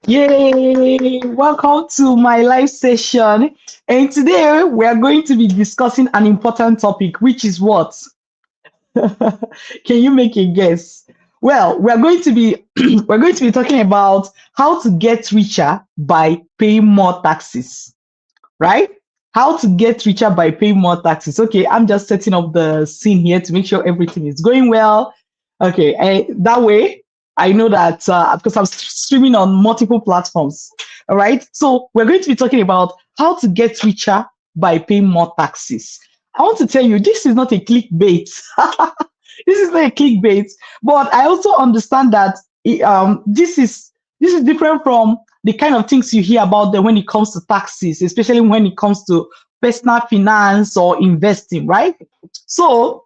Yay! Welcome to my live session. And today we are going to be discussing an important topic, which is what? Can you make a guess? Well, we are going to be we're going to be talking about how to get richer by paying more taxes, right? How to get richer by paying more taxes. Okay, I'm just setting up the scene here to make sure everything is going well. Okay, and that way I know that because I'm streaming on multiple platforms. All right, so we're going to be talking about how to get richer by paying more taxes. I want to tell you, this is not a clickbait. This is not a clickbait, but I also understand that this is different from the kind of things you hear about them when it comes to taxes, especially when it comes to personal finance or investing, right? So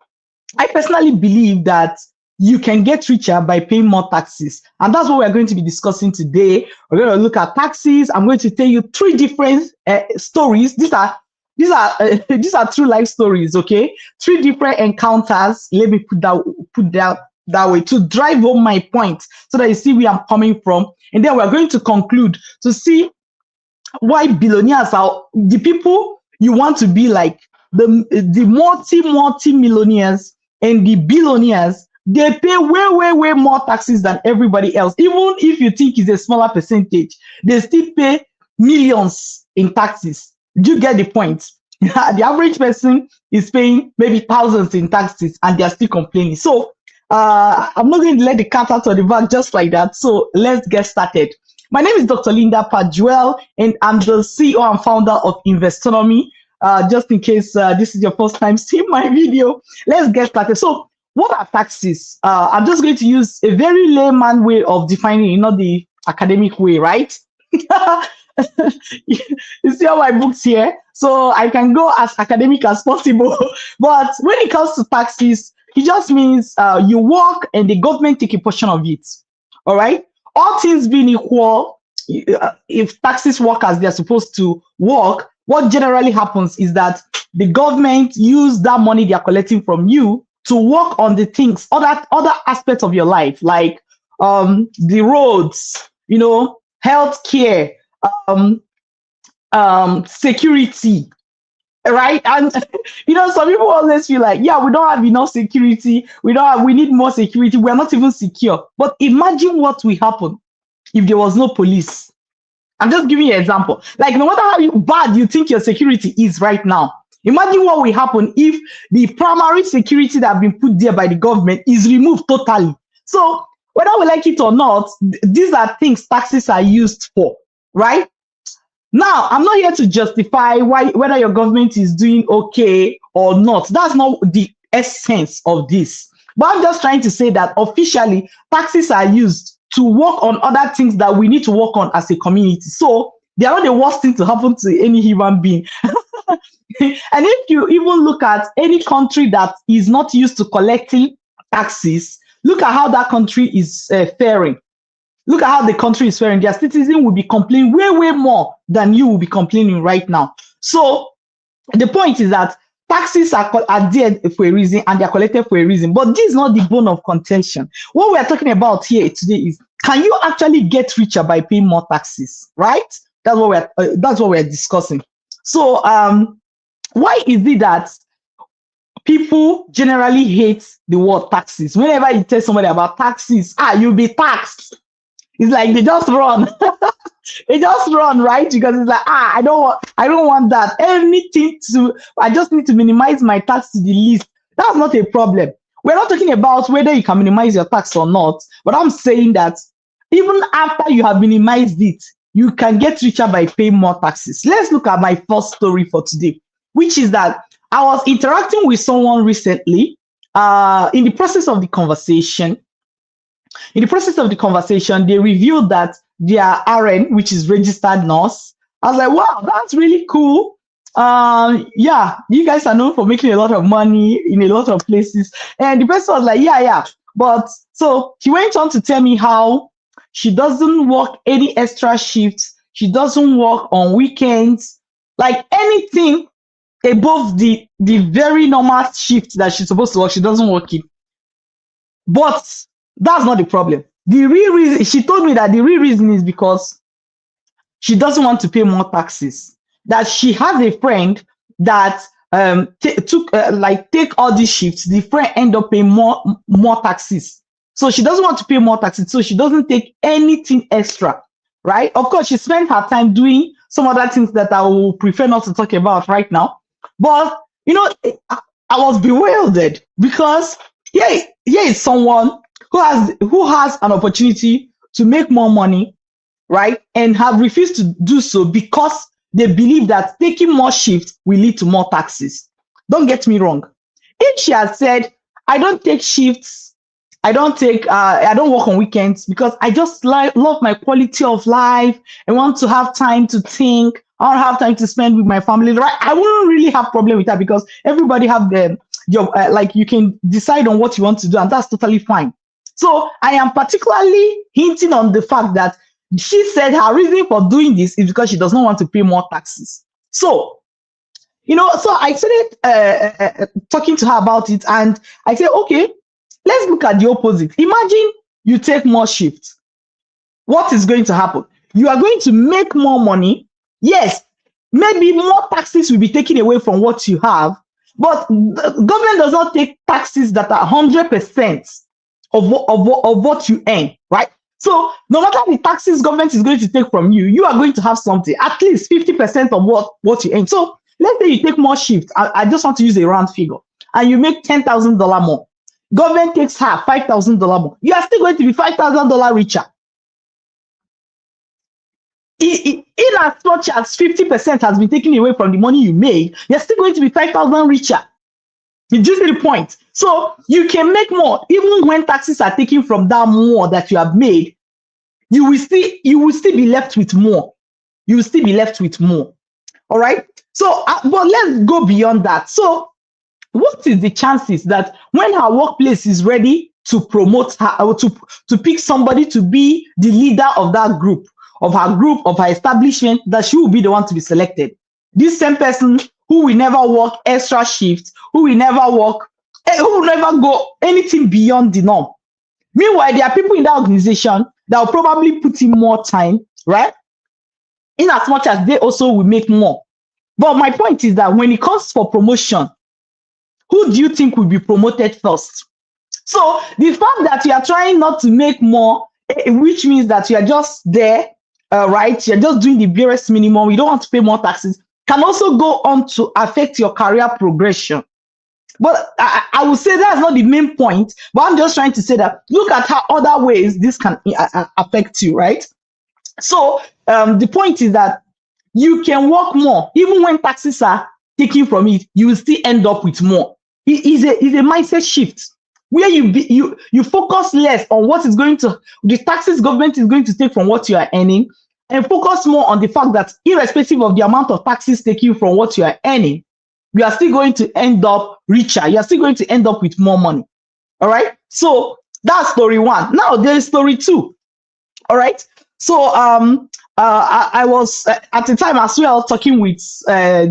I personally believe that you can get richer by paying more taxes. And that's what we're going to be discussing today. We're going to look at taxes. I'm going to tell you three different stories. These are true life stories, okay? Three different encounters. Let me put that way to drive home my point so that you see where I'm coming from. And then we're going to conclude to see why billionaires are the people you want to be like. The multi millionaires and the billionaires, they pay way more taxes than everybody else. Even if you think it's a smaller percentage, they still pay millions in taxes. Do you get the point? The average person is paying maybe thousands in taxes and they're still complaining. So I'm not going to let the cat out of the bag just like that. So let's get started. My name is Dr. Linda Pajoel, and I'm the CEO and founder of Investornomy. Just in case this is your first time seeing my video, let's get started. So what are taxes? I'm just going to use a very layman way of defining it, not the academic way, right? You see all my books here, so I can go as academic as possible. But when it comes to taxes, it just means you work and the government take a portion of it. All right. All things being equal, if taxes work as they're supposed to work, what generally happens is that the government use that money they're collecting from you to work on the things, other aspects of your life, like the roads, healthcare, security, right? And some people always feel like, yeah, we don't have enough security, we need more security, we're not even secure. But imagine what will happen if there was no police. I'm just giving you an example. Like, no matter how bad you think your security is right now, imagine what will happen if the primary security that have been put there by the government is removed totally. So whether we like it or not, these are things taxes are used for, right? Now, I'm not here to justify whether your government is doing okay or not. That's not the essence of this. But I'm just trying to say that officially, taxes are used to work on other things that we need to work on as a community. So they are not the worst thing to happen to any human being. And if you even look at any country that is not used to collecting taxes, look at how that country is faring. Look at how the country is faring. Their citizens will be complaining way more than you will be complaining right now. So the point is that taxes are there for a reason and they're collected for a reason. But this is not the bone of contention. What we're talking about here today is, can you actually get richer by paying more taxes, right? That's what we're discussing. So why is it that people generally hate the word taxes? Whenever you tell somebody about taxes, you'll be taxed. It's like they just run. They just run, right? Because it's like, I don't want that. I just need to minimize my tax to the least. That's not a problem. We're not talking about whether you can minimize your tax or not, but I'm saying that even after you have minimized it, you can get richer by paying more taxes. Let's look at my first story for today, which is that I was interacting with someone recently. In the process of the conversation, they revealed that their RN, which is registered nurse. I was like, wow, that's really cool. Yeah, you guys are known for making a lot of money in a lot of places. And the person was like, yeah. But so he went on to tell me how she doesn't work any extra shifts. She doesn't work on weekends, like anything above the very normal shift that she's supposed to work. She doesn't work it. But that's not the problem. The real reason, she told me that the real reason is because she doesn't want to pay more taxes. That she has a friend that took like take all these shifts. The friend end up paying more taxes. So she doesn't want to pay more taxes. So she doesn't take anything extra, right? Of course, she spent her time doing some other things that I will prefer not to talk about right now. But I was bewildered because here is someone who has an opportunity to make more money, right? And have refused to do so because they believe that taking more shifts will lead to more taxes. Don't get me wrong. If she has said, I don't take shifts, I don't work on weekends because I just love my quality of life. I want to have time to think. I want to have time to spend with my family, right? I wouldn't really have problem with that because everybody have the job, like you can decide on what you want to do, and that's totally fine. So I am particularly hinting on the fact that she said her reason for doing this is because she does not want to pay more taxes. So, so I started talking to her about it, and I said, okay, let's look at the opposite. Imagine you take more shifts. What is going to happen? You are going to make more money. Yes, maybe more taxes will be taken away from what you have, but the government does not take taxes that are 100% of what you earn, right? So no matter the taxes government is going to take from you, you are going to have something, at least 50% of what you earn. So let's say you take more shifts. I just want to use a round figure, and you make $10,000 more. Government takes her $5,000 more. You are still going to be $5,000 richer. In as much as 50% has been taken away from the money you made, you're still going to be 5,000 richer. You just see the point. So you can make more even when taxes are taken from that more that you have made. You will still be left with more. You will still be left with more. All right. So, but let's go beyond that. So, what is the chances that when her workplace is ready to promote her or to pick somebody to be the leader of that group, of her establishment, that she will be the one to be selected? This same person who will never work extra shifts, who will never go anything beyond the norm. Meanwhile, there are people in that organization that will probably put in more time, right? In as much as they also will make more. But my point is that when it comes for promotion, who do you think will be promoted first? So the fact that you are trying not to make more, which means that you are just there, right? You're just doing the barest minimum. You don't want to pay more taxes, can also go on to affect your career progression. But I would say that's not the main point. But I'm just trying to say that look at how other ways this can affect you, right? So the point is that you can work more, even when taxes are taken from it. You will still end up with more. It is a mindset shift where you focus less on what is going to the taxes government is going to take from what you are earning, and focus more on the fact that irrespective of the amount of taxes taken from what you are earning, you are still going to end up richer. You are still going to end up with more money. All right. So that's story one. Now there is story two. All right. So I was at the time as well talking with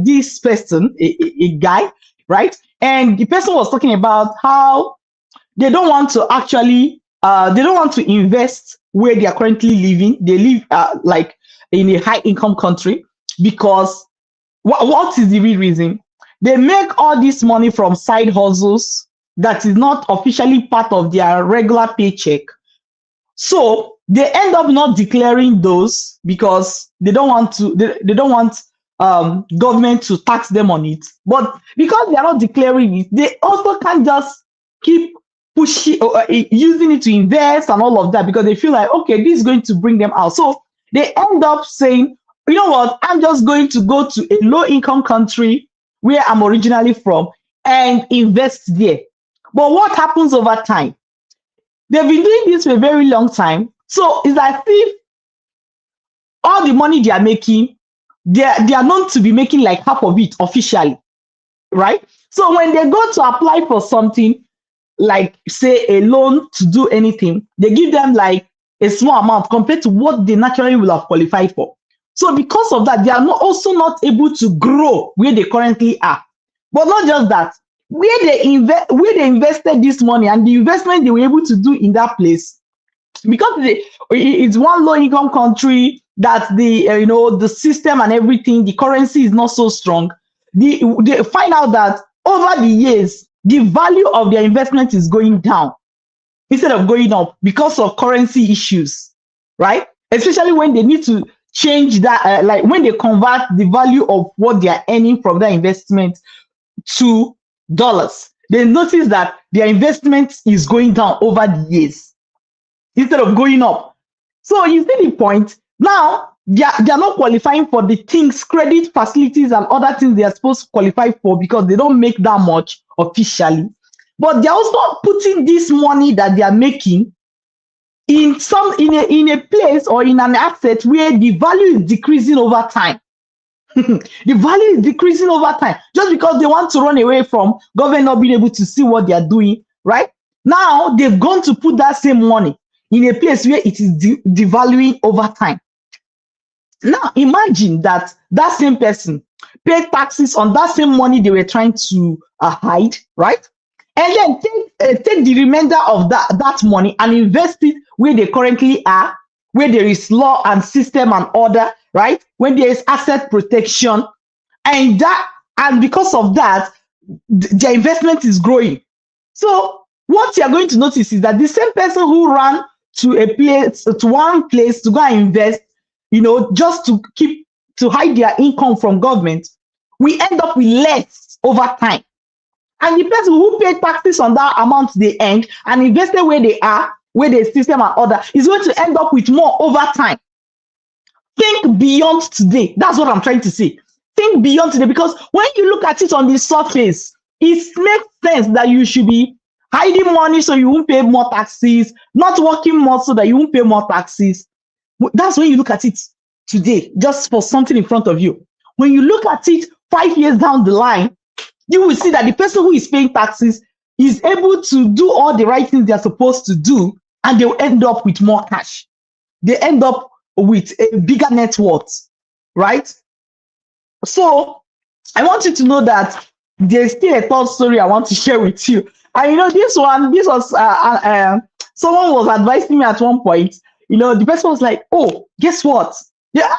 this person, a guy, right? And the person was talking about how they don't want to actually they don't want to invest where they are currently living. They live like in a high income country because what is the real reason? They make all this money from side hustles that is not officially part of their regular paycheck. So they end up not declaring those because they don't want to. They don't want government to tax them on it. But because they are not declaring it, they also can't just keep pushing using it to invest and all of that because they feel like, okay, this is going to bring them out. So they end up saying, you know what, I'm just going to go to a low income country where I'm originally from and invest there. But what happens over time? They've been doing this for a very long time. So it's as if all the money they are making, they are known to be making like half of it officially, right? So when they go to apply for something, like say a loan to do anything, they give them like a small amount compared to what they naturally will have qualified for. So because of that, they are also not able to grow where they currently are. But not just that, where they invested this money and the investment they were able to do in that place, because it's one low income country that the the system and everything, the currency is not so strong. They find out that over the years the value of their investment is going down instead of going up because of currency issues, right? Especially when they need to change that, like when they convert the value of what they are earning from their investment to dollars, they notice that their investment is going down over the years instead of going up. So you see the point. Now they are not qualifying for the things, credit facilities and other things they are supposed to qualify for because they don't make that much officially. But they're also putting this money that they are making in a place or in an asset where the value is decreasing over time. The value is decreasing over time just because they want to run away from government not being able to see what they are doing, right? Now they've gone to put that same money in a place where it is devaluing over time. Now imagine that same person paid taxes on that same money they were trying to hide, right? And then take the remainder of that money and invest it where they currently are, where there is law and system and order, right? When there is asset protection, and because of that, their investment is growing. So what you're going to notice is that the same person who ran to one place to go and invest, just to hide their income from government, we end up with less over time. And the person who paid taxes on that amount they earned and invested where they are, where the system and order, is going to end up with more over time. Think beyond today. That's what I'm trying to say. Think beyond today, because when you look at it on the surface, it makes sense that you should be hiding money so you won't pay more taxes, not working more so that you won't pay more taxes. That's when you look at it today, just for something in front of you. When you look at it 5 years down the line, you will see that the person who is paying taxes is able to do all the right things they're supposed to do, and they'll end up with more cash. They end up with a bigger net worth, right? So I want you to know that there's still a third story I want to share with you. And this was someone was advising me at one point. The person was like, "Oh, guess what? Yeah,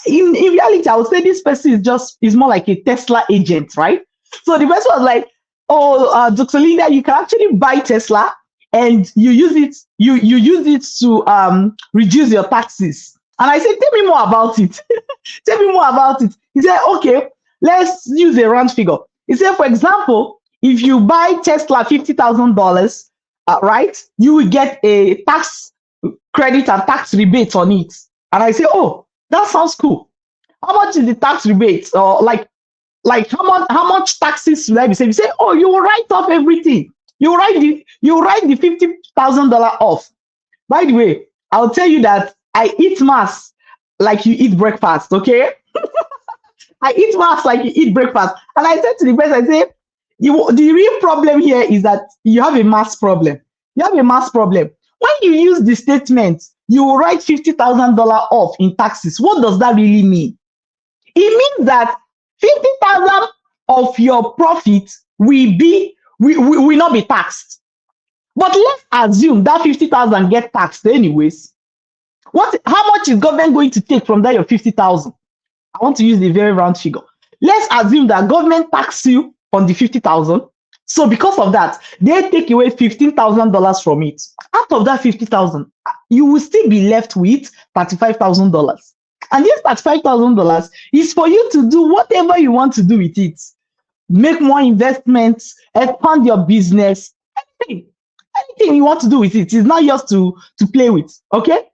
in reality, I would say this person is more like a Tesla agent, right?" So the person was like, "Oh, Dr. Linda, you can actually buy Tesla and you use it. You use it to reduce your taxes." And I said, "Tell me more about it." Tell me more about it. He said, "Okay, let's use a round figure." He said, for example, if you buy Tesla $50,000, right, you will get a tax credit and tax rebate on it. And I say, "Oh, that sounds cool. How much is the tax rebate? Or like how much taxes will I be saying?" You say, "Oh, you will write off everything. You write the $50,000 off." By the way, I'll tell you that I eat mass like you eat breakfast, okay? I eat mass like you eat breakfast. And I said to the person, I say, the real problem here is that you have a mass problem. You have a mass problem. When you use the statement, you will write $50,000 off in taxes. What does that really mean? It means that 50,000 of your profit will not be taxed. But let's assume that 50,000 get taxed anyways. How much is government going to take from that your 50,000? I want to use the very round figure. Let's assume that government tax you on the 50,000. So because of that, they take away $15,000 from it. Out of that 50,000, you will still be left with $35,000. And this $35,000 is for you to do whatever you want to do with it. Make more investments, expand your business, anything you want to do with it. It's not yours to play with. Okay?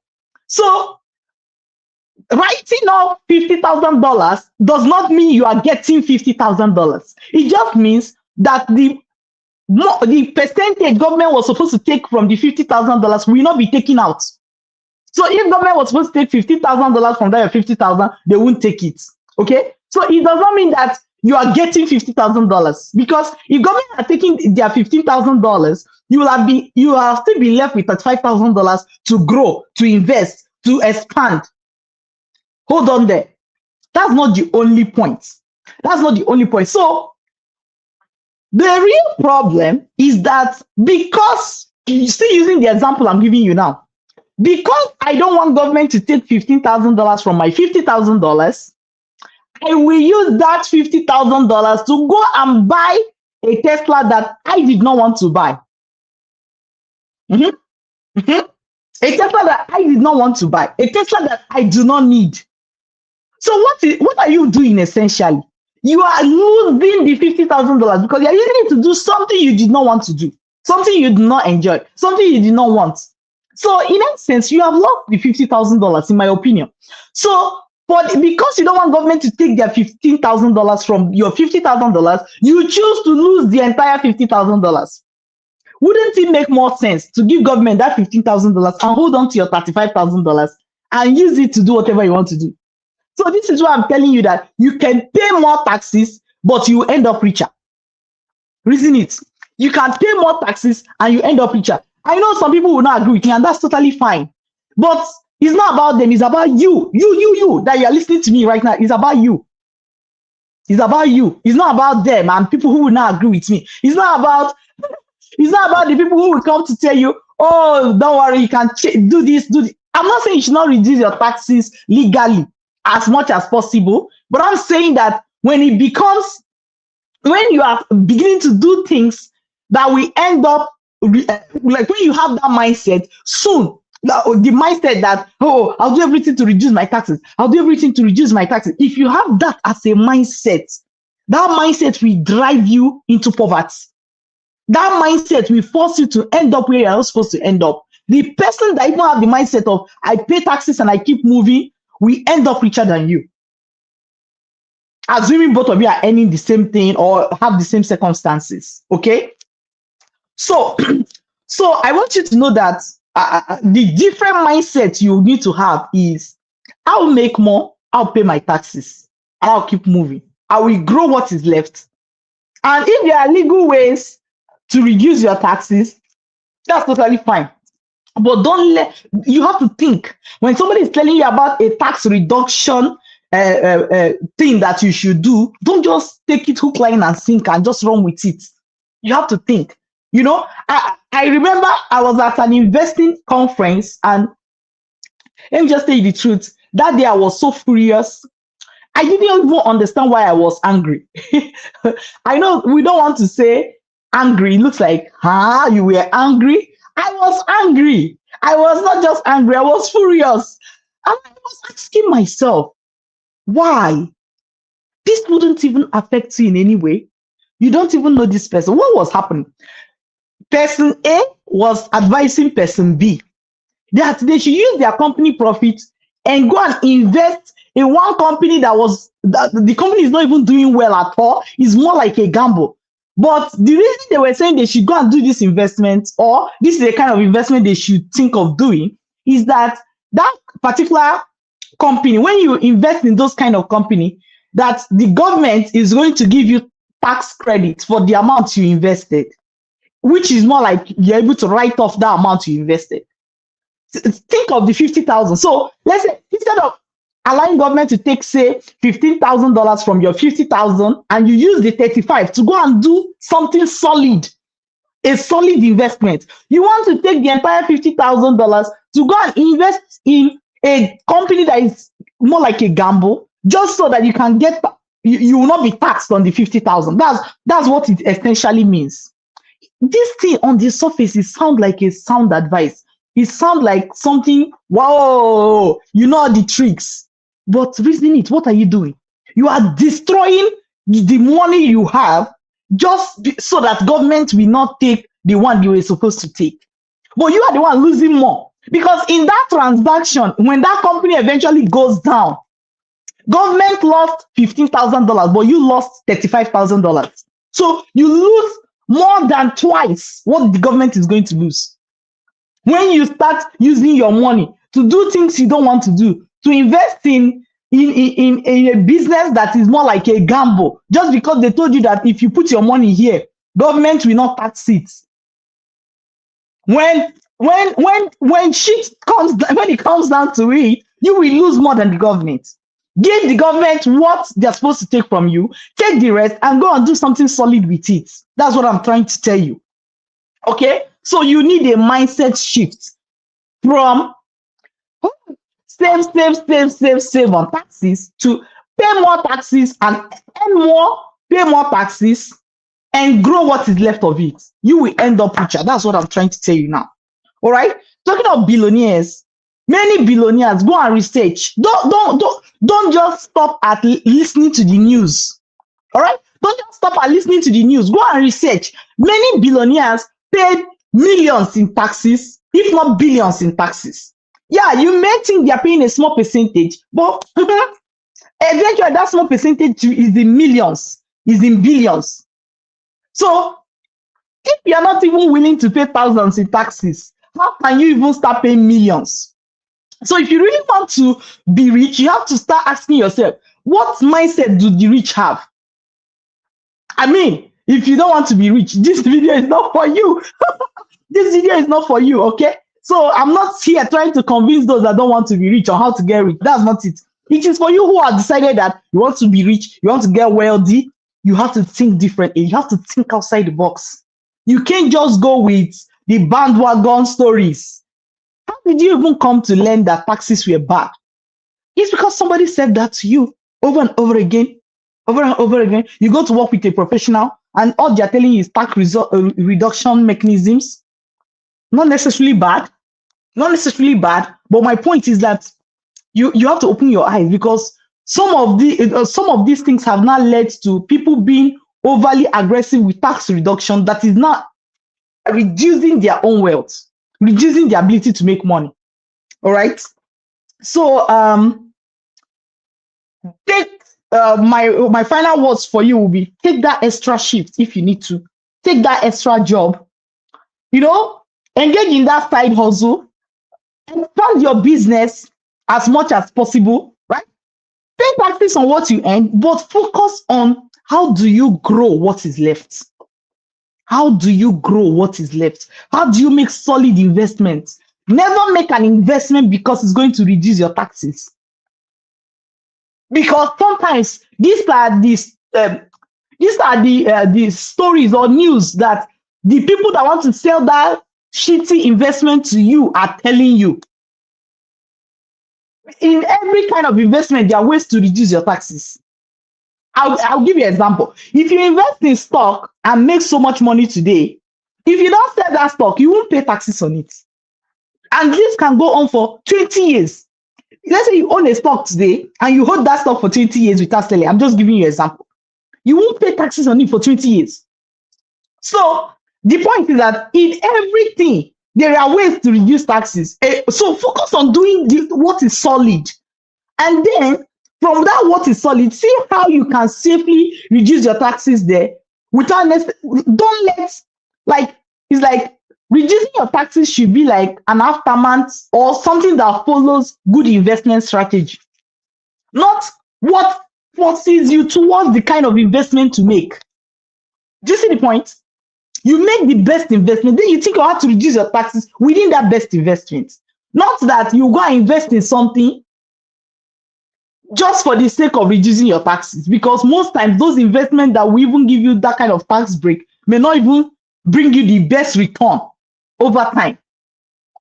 So writing off $50,000 does not mean you are getting $50,000. It just means that the percentage government was supposed to take from the $50,000 will not be taken out. So if government was supposed to take $50,000 from that 50,000, they won't take it. Okay, so it does not mean that you are getting $50,000, because if government are taking their $15,000, you will still be left with $35,000 to grow, to invest, to expand. Hold on there. That's not the only point. That's not the only point. So the real problem is that, because you still using the example I'm giving you now, Because I don't want government to take $15,000 from my $50,000, I will use that $50,000 to go and buy a Tesla that I did not want to buy. Mhm, mhm. A Tesla that I did not want to buy. A Tesla that I do not need. So what are you doing essentially? You are losing the $50,000 because you're using it to do something you did not want to do, something you did not enjoy, something you did not want. So in that sense, you have lost the $50,000, in my opinion. So, but because you don't want government to take their $15,000 from your $50,000, you choose to lose the entire $50,000. Wouldn't it make more sense to give government that $15,000 and hold on to your $35,000 and use it to do whatever you want to do? So this is why I'm telling you that you can pay more taxes, but you end up richer. Reason it. You can pay more taxes and you end up richer. I know some people will not agree with me, and that's totally fine. But it's not about them, it's about you. You that you're listening to me right now. It's about you. It's about you. It's not about them and people who will not agree with me. It's not about the people who will come to tell you, oh, don't worry, you can do this, do this. I'm not saying you should not reduce your taxes legally as much as possible, but I'm saying that when you are beginning to do things that we end up like when you have that mindset soon, the mindset that, oh, I'll do everything to reduce my taxes, I'll do everything to reduce my taxes. If you have that as a mindset, that mindset will drive you into poverty. That mindset will force you to end up where you're not supposed to end up. The person that even have the mindset of I pay taxes and I keep moving will end up richer than you. Assuming both of you are earning the same thing or have the same circumstances. Okay. So, so I want you to know that the different mindset you need to have is I'll make more, I'll pay my taxes, and I'll keep moving. I will grow what is left. And if there are legal ways to reduce your taxes, that's totally fine. But you have to think when somebody is telling you about a tax reduction thing that you should do, don't just take it hook, line, and sinker and just run with it. You have to think. You know, I remember I was at an investing conference, and let me just tell you the truth. That day I was so furious. I didn't even understand why I was angry. I know we don't want to say angry. It looks like, you were angry. I was angry. I was not just angry, I was furious. And I was asking myself, why? This wouldn't even affect you in any way. You don't even know this person. What was happening? Person A was advising person B that they should use their company profits and go and invest in one company that the company is not even doing well at all. It's more like a gamble. But the reason they were saying they should go and do this investment, or this is the kind of investment they should think of doing, is that particular company, when you invest in those kind of company, that the government is going to give you tax credit for the amount you invested, which is more like you're able to write off that amount you invested. Think of the 50,000. So let's say instead of allowing government to take, say, $15,000 from your 50,000 and you use the 35 to go and do something solid, a solid investment. You want to take the entire $50,000 to go and invest in a company that is more like a gamble, just so that you can get, you will not be taxed on the 50,000. That's what it essentially means. This thing on the surface, it sounds like a sound advice. It sounds like something, wow, you know the tricks. But reason it, what are you doing? You are destroying the money you have just so that government will not take the one you were supposed to take. But you are the one losing more. Because in that transaction, when that company eventually goes down, government lost $15,000, but you lost $35,000. So you lose more than twice what the government is going to lose. When you start using your money to do things you don't want to do, to invest in a business that is more like a gamble, just because they told you that if you put your money here, government will not tax it. When it comes down to it, you will lose more than the government. Give the government what they're supposed to take from you, take the rest, and go and do something solid with it. That's what I'm trying to tell you. Okay? So you need a mindset shift from save on taxes to pay more taxes and earn more, pay more taxes, and grow what is left of it. You will end up richer. That's what I'm trying to tell you now. All right. Talking of billionaires, many billionaires go and research. Don't just stop at listening to the news. All right. Don't just stop at listening to the news. Go and research. Many billionaires paid millions in taxes, if not billions in taxes. Yeah, you may think they're paying a small percentage, but eventually that small percentage is in millions, is in billions. So if you're not even willing to pay thousands in taxes, how can you even start paying millions? So if you really want to be rich, you have to start asking yourself, what mindset do the rich have? I mean, if you don't want to be rich, this video is not for you. This video is not for you, okay? So I'm not here trying to convince those that don't want to be rich on how to get rich. That's not it. It is for you who have decided that you want to be rich, you want to get wealthy. You have to think differently. You have to think outside the box. You can't just go with the bandwagon stories. How did you even come to learn that taxes were bad? It's because somebody said that to you over and over again. Over and over again. You go to work with a professional and all they're telling you is tax reduction mechanisms. Not necessarily bad. Not necessarily bad. But my point is that you have to open your eyes, because some of these things have now led to people being overly aggressive with tax reduction that is not reducing their own wealth, reducing their ability to make money. All right. So take my final words for you will be: take that extra shift if you need to, take that extra job, engage in that side hustle, expand your business as much as possible, right? Pay taxes on what you earn, but focus on how do you grow what is left. How do you grow what is left? How do you make solid investments? Never make an investment because it's going to reduce your taxes. Because sometimes these are the stories or news that the people that want to sell that shitty investment to you are telling you. In every kind of investment, there are ways to reduce your taxes. I'll give you an example. If you invest in stock and make so much money today, if you don't sell that stock, you won't pay taxes on it. And this can go on for 20 years. Let's say you own a stock today and you hold that stock for 20 years without selling. I'm just giving you an example. You won't pay taxes on it for 20 years. So the point is that in everything, there are ways to reduce taxes. So focus on doing what is solid. And then from that what is solid, see how you can safely reduce your taxes there without don't let, like, it's like reducing your taxes should be like an aftermath or something that follows good investment strategy, not what forces you towards the kind of investment to make. Do you see the point? You make the best investment, then you think you have to reduce your taxes within that best investment. Not that you go and invest in something just for the sake of reducing your taxes, because most times those investments that will even give you that kind of tax break may not even bring you the best return over time.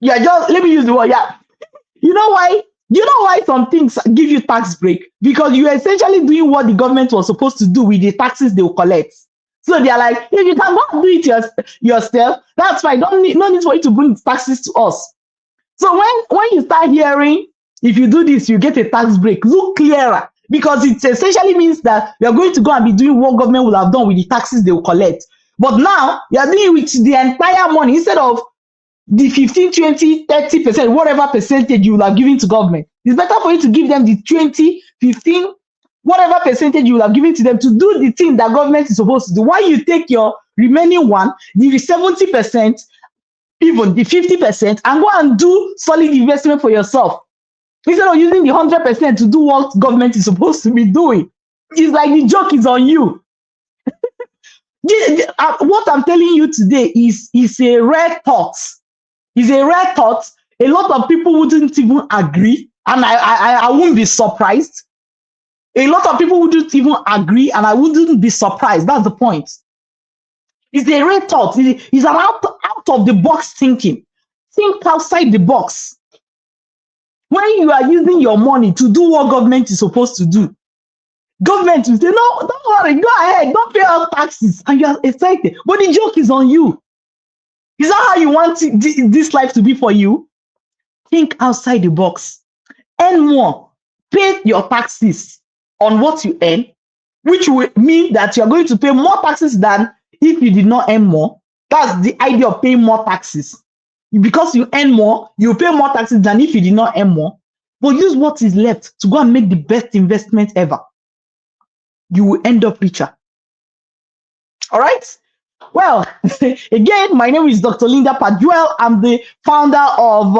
Yeah, just let me use the word. Yeah, you know why? You know why some things give you tax break? Because you're essentially doing what the government was supposed to do with the taxes they will collect. So they're like, if you can go and do it yourself, that's fine. No need for you to bring taxes to us. So when you start hearing, if you do this, you get a tax break, look clearer, because it essentially means that you're going to go and be doing what government will have done with the taxes they will collect. But now you're doing with the entire money instead of the 15, 20, 30%, whatever percentage you will have given to government. It's better for you to give them the 20, 15, whatever percentage you will have given to them to do the thing that government is supposed to do. Why you take your remaining one, the 70%, even the 50%, and go and do solid investment for yourself, instead of using the 100% to do what government is supposed to be doing. It's like the joke is on you. What I'm telling you today is a rare thought. It's a rare thought. A lot of people wouldn't even agree, and I wouldn't be surprised. A lot of people wouldn't even agree, and I wouldn't be surprised. That's the point. It's a rare thought. It's an out of the box thinking. Think outside the box. When you are using your money to do what government is supposed to do, government will say, no, don't worry, go ahead, don't pay all taxes. And you are excited. But the joke is on you. Is that how you want this life to be for you? Think outside the box. Earn more. Pay your taxes on what you earn, which will mean that you are going to pay more taxes than if you did not earn more. That's the idea of paying more taxes. Because you earn more, you pay more taxes than if you did not earn more. But use what is left to go and make the best investment ever. You will end up richer. All right? Well, again, my name is Dr. Linda Pajoel. I'm the founder of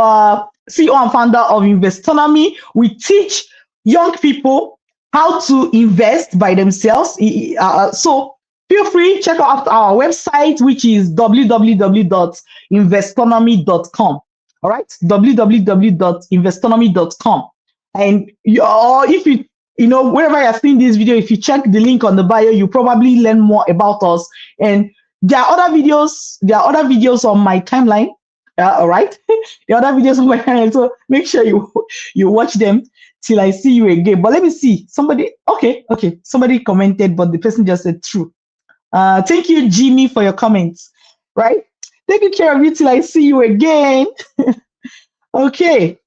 CEO and founder of Investornomy. We teach young people how to invest by themselves. So feel free, check out our website, which is www.investornomy.com. All right, www.investornomy.com. And if wherever you're seeing this video, if you check the link on the bio, you probably learn more about us. And there are other videos. There are other videos on my timeline. All right, the other videos on my timeline. So make sure you watch them till I see you again. But let me see. Somebody, okay. Somebody commented, but the person just said true. Thank you, Jimmy, for your comments. Right. Taking care of you till I see you again. Okay.